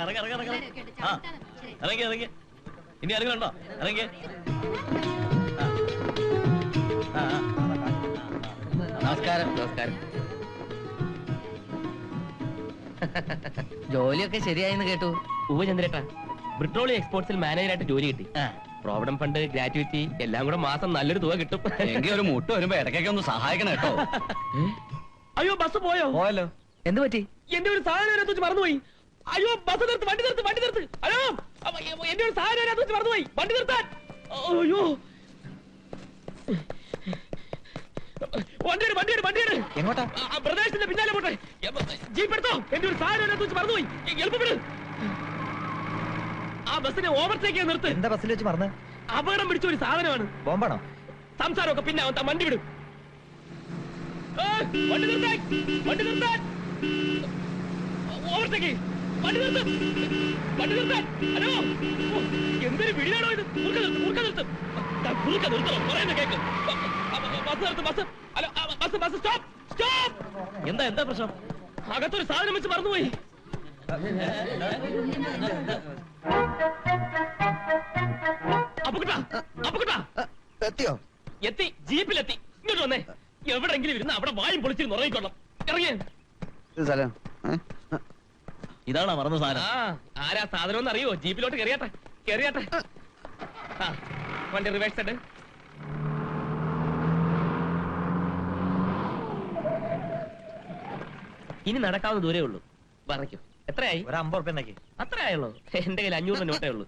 ഇറങ്ങി ഇനി ഇറങ്ങുന്നുണ്ടോ? ഇറങ്ങി. നമസ്കാരം. ജോലിയൊക്കെ ശരിയായെന്ന് കേട്ടു. ചന്ദ്രേട്ടാ, ബ്രിട്ടോളി എക്സ്പോർട്സിൽ മാനേജറായിട്ട് ജോലി കിട്ടി. പ്രോവിഡന്റ് ഫണ്ട്, ഗ്രാറ്റുവിറ്റി എല്ലാം കൂടെ മാസം നല്ലൊരു തുക കിട്ടും. എങ്കിൽ ഒരു മുട്ട് വരുമ്പോ ഇടയ്ക്കൊക്കെ ഒന്ന് സഹായിക്കണം കേട്ടോ. അയ്യോ, ബസ് പോയല്ലോ. എന്ത് പറ്റി? എന്റെ ഒരു സാധനം മറന്നുപോയി. അയ്യോ, ബസ് നിർത്ത്, വണ്ടി നിർത്ത്. അയ്യോ, എന്റെ ഒരു സാധനം മറന്നുപോയി, വണ്ടി നിർത്താൻ. അയ്യോ, വണ്ടിയുടെ എങ്ങോട്ടാ? പ്രദേശത്തിന്റെ പിന്നാലെ പോട്ടെ. ജീപ്പ് എടുത്തോ, എന്റെ ഒരു സാധനം മറന്നുപോയി. എളുപ്പപ്പെട്. ആ ബസ്സിനെ ഓവർടേക്ക് നിർത്ത്. എന്താ ബസ്സിൽ വെച്ച് മറന്ന്? അപകടം പിടിച്ച ഒരു സാധനമാണ്. ബോംബാണോ? സംസാരമൊക്കെ പിന്നെ വണ്ടി വിടും. വണ്ടി നിർത്താൻ. ഓവർടേക്ക്. വണ്ടി നിർത്താൻ. ഹലോ, എന്തൊരു വിടിയാണോ ഇത്? കുറുക്ക നിർത്തോ, പറയുന്ന cake. Bus. Hello, bus stop. എന്താ പ്രശ്നം? അകത്തൊരു സാധനം വെച്ച് മറന്നുപോയി. എത്തിയോ? എത്തി, ജീപ്പിലെത്തി. ഇങ്ങോട്ട് വന്നേ. എവിടെങ്കിലും ഇരുന്ന് അവിടെ വായും പൊളിച്ചിരുന്ന് ഉറങ്ങിക്കൊള്ളാം. ഇറങ്ങിയേ. ഇതാണോ മറന്ന സാധനം? ആരാ സാധനം എന്ന് അറിയോ? ജീപ്പിലോട്ട് കയറിയാട്ടെ. വണ്ടി റിവേഴ്സ് ഇട്. ഇനി നടക്കാവുന്ന ദൂരേ ഉള്ളൂ. പറയ്ക്കും. എത്രയായി? ഒരു 50 ഉറുപ്പിക. അത്ര ആയുള്ളൂ. എന്റെ കയ്യിൽ 500 നോട്ടേ ഉള്ളൂ.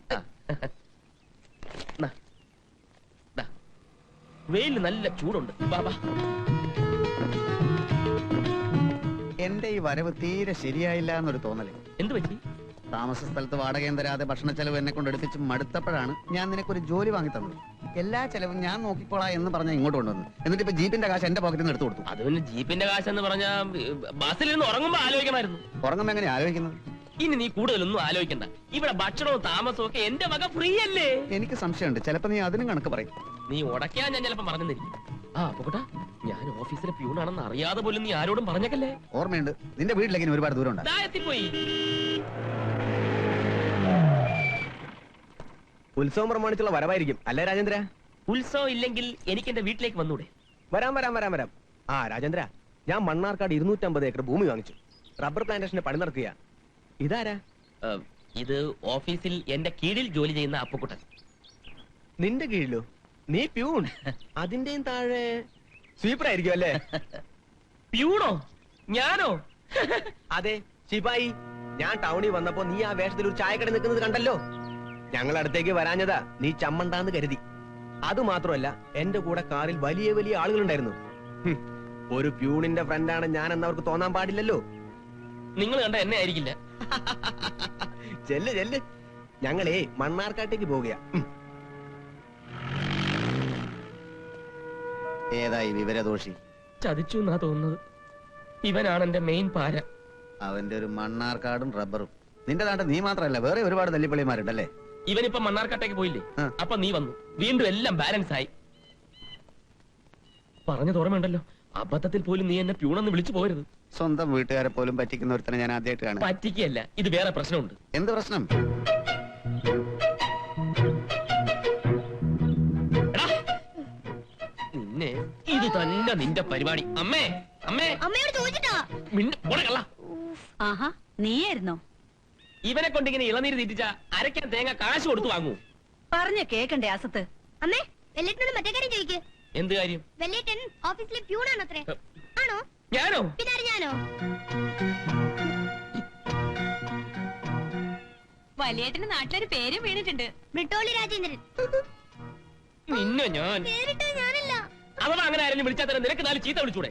വെയില് നല്ല ചൂടുണ്ട്. ബാബാ, എന്റെ ഈ വരവ് തീരെ ശരിയായില്ല എന്നൊരു തോന്നല്. എന്ത് പറ്റി? താമസ സ്ഥലത്ത് വാടകയും തരാതെ ഭക്ഷണ ചെലവ് എന്നെ കൊണ്ട് എടുപ്പിച്ച് മടുത്തപ്പോഴാണ് ഞാൻ നിനക്കൊരു ജോലി വാങ്ങി തന്നത്. എല്ലാ ചെലവും ഞാൻ നോക്കിക്കോളാം എന്ന് പറഞ്ഞ ഇങ്ങോട്ട് കൊണ്ടുവന്നു. എന്നിട്ട് ഇപ്പൊ ജീപ്പിന്റെ കാശ് എന്റെ പോക്കറ്റിൽ നിന്ന് എടുത്തു കൊടുത്തു. അത് പിന്നെ ജീപ്പിന്റെ കാശ് എന്ന് പറഞ്ഞാ ബസ്സിൽ നിന്ന് ഉറങ്ങുമ്പോ ആലോചിക്കണമായിരുന്നു. ഉറങ്ങുമ്പോ എങ്ങനെ ആലോചിക്കുന്നത്? ഇനി നീ കൂടുതലൊന്നും ആലോചിക്കണ്ട. ഇവിടെ ഭക്ഷണവും താമസവും ഒക്കെ എന്റെ വക ഫ്രീ അല്ലേ? എനിക്ക് സംശയമുണ്ട്, ചിലപ്പോ നീ അതിനും കണക്ക് പറയും. നീ ഉടക്കാൻ ഞാൻ ചിലപ്പോ പറഞ്ഞിരിക്കും. അപ്പൊട്ടാ, ഞാൻ ഓഫീസിലെ പ്യൂണാണെന്ന് അറിയാതെ പോലും നീ ആരോടും പറഞ്ഞേക്കല്ലേ. ഓർമ്മയുണ്ട്, നിന്റെ വീട്ടിലേക്ക് ഇനി ഒരുപാട് ദൂരം ഉണ്ട്. പോയി. ഉത്സവം പ്രമാണിച്ചുള്ള വരവായിരിക്കും അല്ലേ രാജേന്ദ്ര? ഉത്സവം ഇല്ലെങ്കിൽ എനിക്ക് എന്റെ വീട്ടിലേക്ക് വന്നൂടെ? വരാം. രാജേന്ദ്ര, ഞാൻ മണ്ണാർക്കാട് 250 ഏക്കർ ഭൂമി വാങ്ങിച്ചു. റബ്ബർ പ്ലാന്റേഷന്റെ പണി നടക്കുക. ഇതാരാ? ഇത് ഓഫീസിൽ എന്റെ കീഴിൽ ജോലി ചെയ്യുന്ന അപ്പുക്കുട്ടൻ. നിന്റെ കീഴിലോ? നീ പ്യൂൺ. അതിന്റെയും താഴെ സ്വീപ്പർ ആയിരിക്കും അല്ലേ? പ്യൂണോ? ഞാനോ? അതെ, ശിപായി. ഞാൻ ടൗണിൽ വന്നപ്പോ നീ ആ വേഷത്തിൽ ഒരു ചായക്കട നിൽക്കുന്നത് കണ്ടല്ലോ. ഞങ്ങൾ അടുത്തേക്ക് വരാഞ്ഞതാ നീ ചമ്മണ്ടാന്ന് കരുതി. അതുമാത്രമല്ല, എന്റെ കൂടെ കാറിൽ വലിയ വലിയ ആളുകളുണ്ടായിരുന്നു. ഒരു പ്യൂണിന്റെ ഫ്രണ്ടാണ് ഞാൻ എന്നവർക്ക് തോന്നാൻ പാടില്ലല്ലോ. നിങ്ങൾ കണ്ട എന്നെ ആയിരിക്കില്ല. ചെല്ല്. ഞങ്ങളേ മണ്ണാർക്കാട്ടേക്ക് പോവുകയാ. ഏതായി വിവരദോഷി? ചതിച്ചു എന്നാ തോന്നുന്നത്. ഇവനാണ് എന്റെ മെയിൻ പാര. അവന്റെ ഒരു മണ്ണാർക്കാടും റബ്ബറും. നിന്റെ നാട്ടിൽ നീ മാത്രമല്ല, വേറെ ഒരുപാട് തല്ലിപ്പള്ളിമാരുണ്ടല്ലേ? ഇവനിപ്പോ മണ്ണാർക്കാട്ടേക്ക് പോയില്ലേ? അപ്പൊ നീ വന്നു, വീണ്ടും എല്ലാം ബാലൻസ് ആയി. പറഞ്ഞത് ഓർമ്മയുണ്ടല്ലോ, അബദ്ധത്തിൽ പോലും നീ എന്നെ പ്യൂണെന്ന് വിളിച്ചു പോകരുത്. സ്വന്തം വീട്ടുകാരെ പോലും പറ്റിക്കുന്ന ഒരുത്തനെ ഞാൻ ആദ്യമായിട്ട് കാണാം. പറ്റിക്കല്ല, ഇത് വേറെ പ്രശ്നമുണ്ട്. എന്ത് പ്രശ്നം? നിന്നെ ഇത് തന്നെ നിന്റെ പരിപാടി. അമ്മയോട് ചോദിച്ചിട്ടാ? ആഹാ, നീയായിരുന്നോ? ഇവനെ കൊണ്ടിങ്ങനെ ഇളനീര് തീറ്റിച്ച അരയ്ക്കാൻ തേങ്ങ കാശ് കൊടുത്തു വാങ്ങൂ. പറഞ്ഞ കേക്കണ്ടേ അസത്ത്? അമ്മേ, വെല്ലേട്ടനോട് മറ്റേ കാര്യം ചോദിക്ക്. എന്ത് കാര്യം? വെല്ലേട്ടൻ ഓഫീസിലെ പ്യൂണാണത്രേ. ആണോ? ഞാനോ? പിന്നെ ഞാനോ? വലിയേട്ടന് നാട്ടിലൊരു പേരും വീണിട്ടുണ്ട്, ബ്രിട്ടോളി രാജേന്ദ്രൻ. നിന്നെ ഞാൻ പേരിട്ടത് ഞാനല്ല. അഥവാ അങ്ങനെ ആരെങ്കിലും വിളിച്ചാൽ തന്നെ നിനക്ക് 4 ചീത്ത വിളിച്ചൂടെ?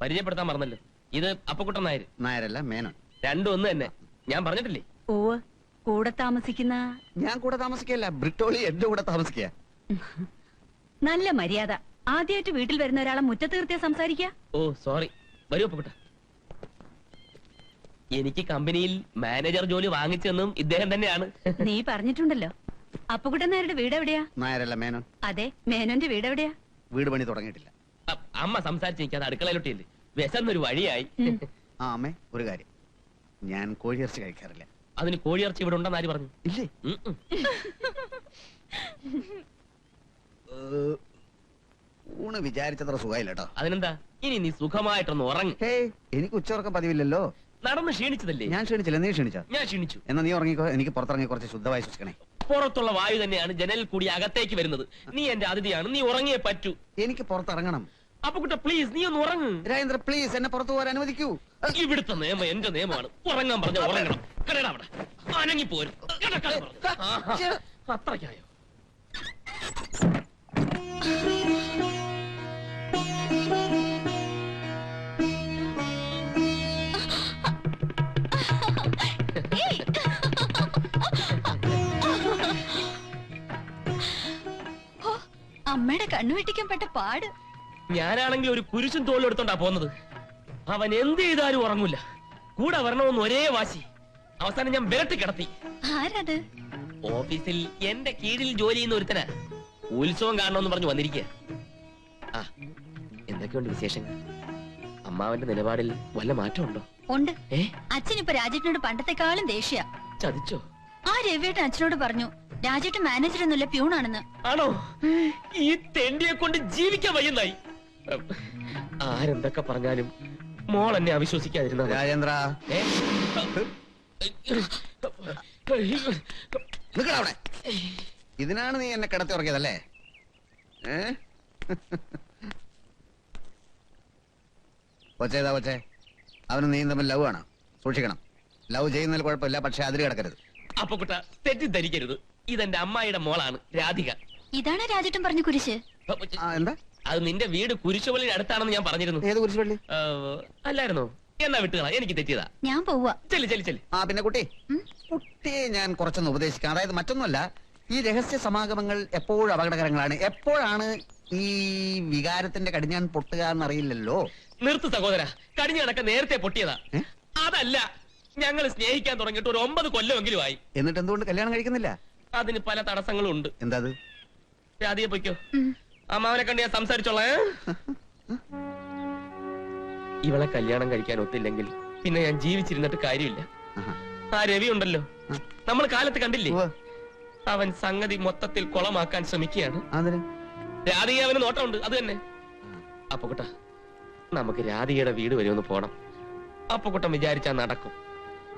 പരിചയപ്പെടുത്താൻ മറന്നല്ലോ, ഇത് അപ്പുക്കുട്ടൻ നായർ. നായരല്ല, മേനോൻ. രണ്ടും ഒന്ന് തന്നെ. ഞാൻ പറഞ്ഞിട്ടില്ലേ? ഓ, കൂടെ താമസിക്കുന്ന? ഞാൻ കൂടെ താമസിക്കല്ല, ബ്രിട്ടോളി എന്റെ കൂടെ താമസിക്കുക. നല്ല മര്യാദ. ആദ്യമായിട്ട് വീട്ടിൽ വരുന്ന ഒരാളെ മുറ്റത്ത് നിർത്തിയാ സംസാരിക്ക? ഓ സോറി. വരൂ അപ്പുക്കുട്ട. എനിക്ക് കമ്പനിയിൽ മാനേജർ ജോലി വാങ്ങിച്ചെന്നും ഇദ്ദേഹം തന്നെയാണ്. നീ പറഞ്ഞിട്ടുണ്ടല്ലോ. അപ്പുക്കുട്ടൻ നായരുടെ വീട് എവിടെയാ? നായരല്ല, മേനോൻ. അതെ, മേനോന്റെ വീട് എവിടെയാ? വീട് പണി തുടങ്ങിയിട്ടില്ല. അമ്മ സംസാരിച്ച് എനിക്ക് അത് അടുക്കളയിലോട്ടില്ലേ, വിശന്നൊരു വഴിയായി. അമ്മേ, ഒരു കാര്യം, ഞാൻ കോഴിയിറച്ചി കഴിക്കാറില്ല. അതിന് കോഴിയിറച്ചി ഇവിടെ ഉണ്ടെന്ന് ആര് പറഞ്ഞു? ഇല്ലേ? ഉം, ഉം. ഊണ് വിചാരിച്ചത്ര സുഖമില്ല കേട്ടോ. അതിനെന്താ, ഇനി നീ സുഖമായിട്ടൊന്ന് ഉറങ്ങ്. ഹേയ്, എനിക്ക് ഉച്ചയുറക്കം പതിവില്ലല്ലോ. നടന്ന് ക്ഷീണിച്ചതല്ലേ? ഞാൻ ക്ഷണിച്ചില്ല, നീ ക്ഷണിച്ച. ഞാൻ ക്ഷീണിച്ചു. എന്നാ നീ ഉറങ്ങിക്കോ, എനിക്ക് പുറത്തിറങ്ങി കുറച്ച് ശുദ്ധമായി ശ്വസിക്കണേ. പുറത്തുള്ള വായു തന്നെയാണ് ജനലിൽ കൂടി അകത്തേക്ക് വരുന്നത്. നീ എന്റെ അതിഥിയാണ്, നീ ഉറങ്ങിയേ പറ്റൂ. എനിക്ക് പുറത്തിറങ്ങണം. അപ്പൊ കുട്ട പ്ലീസ് നീ ഒന്ന് ഉറങ്ങ്. രാജേന്ദ്ര പ്ലീസ് എന്നെ പുറത്തു പോകാൻ അനുവദിക്കൂ. ഇവിടുത്തെ നിയമം എന്റെ നിയമമാണ്. ഉറങ്ങാൻ പറഞ്ഞ ഉറങ്ങണം. കടടാ അവിടെ അനങ്ങി പോരും. അത്രയ്ക്കായോ? അമ്മയുടെ കണ്ണുവെട്ടിക്കപ്പെട്ട പാട്. ഞാനാണെങ്കിൽ ഒരു കുരിശും തോളും എടുത്തോണ്ടാ പോന്നത്. അവൻ എന്ത് ചെയ്താലും ഉറങ്ങൂല. കൂടെ വരണമെന്ന് ഒരേ വാശി. അവസാനം ഞാൻ വിരട്ടി കിടത്തി. ആരത്? ഓഫീസിൽ എന്റെ കീഴിൽ ജോലി ചെയ്യുന്ന ഒരുത്തനാ. ഉത്സവം കാണണമെന്ന് പറഞ്ഞു വന്നിരിക്കുക. ആ, എന്തൊക്കെയുണ്ട് വിശേഷങ്ങൾ? അമ്മാവന്റെ നിലപാടിൽ വല്ല മാറ്റമുണ്ടോ? ഉണ്ട്. ഏ, അച്ഛനിപ്പോ രാജേട്ടനോട് പണ്ടത്തെക്കാളും ദേഷ്യ. ചതിച്ചോ? ആ രവിയേട്ടൻ അച്ഛനോട് പറഞ്ഞു രാജേട്ടൻ മാനേജർ എന്നല്ല പ്യൂണാണെന്ന്. ആണോ? ഈ തെണ്ടിയെ കൊണ്ട് ജീവിക്കാൻ വയ്യുന്നായി. ആരെന്തൊക്കെ പറഞ്ഞാലും മോൾ എന്നെ അവിശ്വസിക്കാതിരുന്ന രാജേന്ദ്ര നിക്കടാ അവിടെ. ഇതിനാണ് നീ എന്നെ കിടത്തി ഉറക്കിയതല്ലേ? കൊച്ചേതാ കൊച്ചേ, അവന് നീ തമ്മിൽ ലവ് ആണ്. സൂക്ഷിക്കണം. ലവ് ചെയ്യുന്നതിൽ കുഴപ്പമില്ല, പക്ഷെ അതിൽ കിടക്കരുത്. അപ്പൊ കുട്ട തെറ്റിദ്ധരിക്കരുത്. ഇതെന്റെ അമ്മായിയുടെ മോളാണ് രാധിക. ഇതാണ് രാജേട്ടൻ പറഞ്ഞു കുരിശ്. എന്താ? അത് നിന്റെ വീട് കുരിശുപള്ളിയുടെ അടുത്താണെന്ന് ഞാൻ പറഞ്ഞിരുന്നു. ഏത് കുരിശുപള്ളി? അല്ലായിരുന്നോ? എന്നാ വിട്ടുകളാ, എനിക്ക് തെറ്റിയതാ. ഞാൻ പോവാ. ചെല്ലി ചെല്ലി ചെല്ലി. പിന്നെ കുട്ടി, ഉം? കുട്ടിയെ ഞാൻ കുറച്ചൊന്ന് ഉപദേശിക്കാം. അതായത് മറ്റൊന്നുമല്ല, ഈ രഹസ്യ സമാഗമങ്ങൾ എപ്പോഴും അപകടകരങ്ങളാണ്. എപ്പോഴാണ് ഈ വികാരത്തിന്റെ കടിഞ്ഞാൻ പൊട്ടുക എന്നറിയില്ലല്ലോ. നിർത്ത് സഹോദര, കടിഞ്ഞടക്ക നേരത്തെ പൊട്ടിയതാ. ഏ? അതല്ല, ഞങ്ങൾ സ്നേഹിക്കാൻ തുടങ്ങിയിട്ട് ഒരു 9 കൊല്ലമെങ്കിലും ആയി. എന്നിട്ട് എന്തുകൊണ്ട് കല്യാണം കഴിക്കുന്നില്ല? അതിന് പല തടസ്സങ്ങളും ഉണ്ട്. എന്താ അത്? രാധിക പൊയ്ക്കോ, ഉം. അമ്മാവനെ കണ്ട് ഞാൻ സംസാരിച്ചോളേ. ഇവളെ കല്യാണം കഴിക്കാൻ ഒത്തില്ലെങ്കിൽ പിന്നെ ഞാൻ ജീവിച്ചിരുന്നിട്ട് കാര്യമില്ല. ആഹാ. ആ രവി ഉണ്ടല്ലോ, നമ്മൾ കാലത്ത് കണ്ടില്ലേ, ഉവ്വ്. അവൻ സംഗതി മൊത്തത്തിൽ കുളമാക്കാൻ ശ്രമിക്കുകയാണ്. അതിന് രാധിക അവന് നോട്ടമുണ്ട്, അത് തന്നെ. അപ്പൊ കുട്ട, നമുക്ക് രാധികയുടെ വീട് വരെ ഒന്ന് പോണം. അപ്പൊ കുട്ടൻ വിചാരിച്ചാ നടക്കും.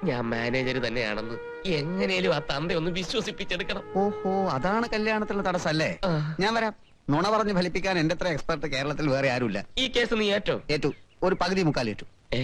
ഞാൻ മാനേജർ തന്നെയാണെന്ന് എങ്ങനെയും ആ തന്ത ഒന്ന് വിശ്വസിപ്പിച്ചെടുക്കണം. ഓഹോ, അതാണ് കല്യാണത്തിലുള്ള തടസ്സം അല്ലേ? ആ. ഞാൻ വരാം. നുണ പറഞ്ഞ് ഫലിപ്പിക്കാൻ എന്റെ അത്ര എക്സ്പെർട്ട് കേരളത്തിൽ വേറെ ആരുമില്ല. ഈ കേസ് നീ ഏറ്റോ? ഏറ്റു. ഒരു പകുതി മുക്കാൽ ഏറ്റു. ഏ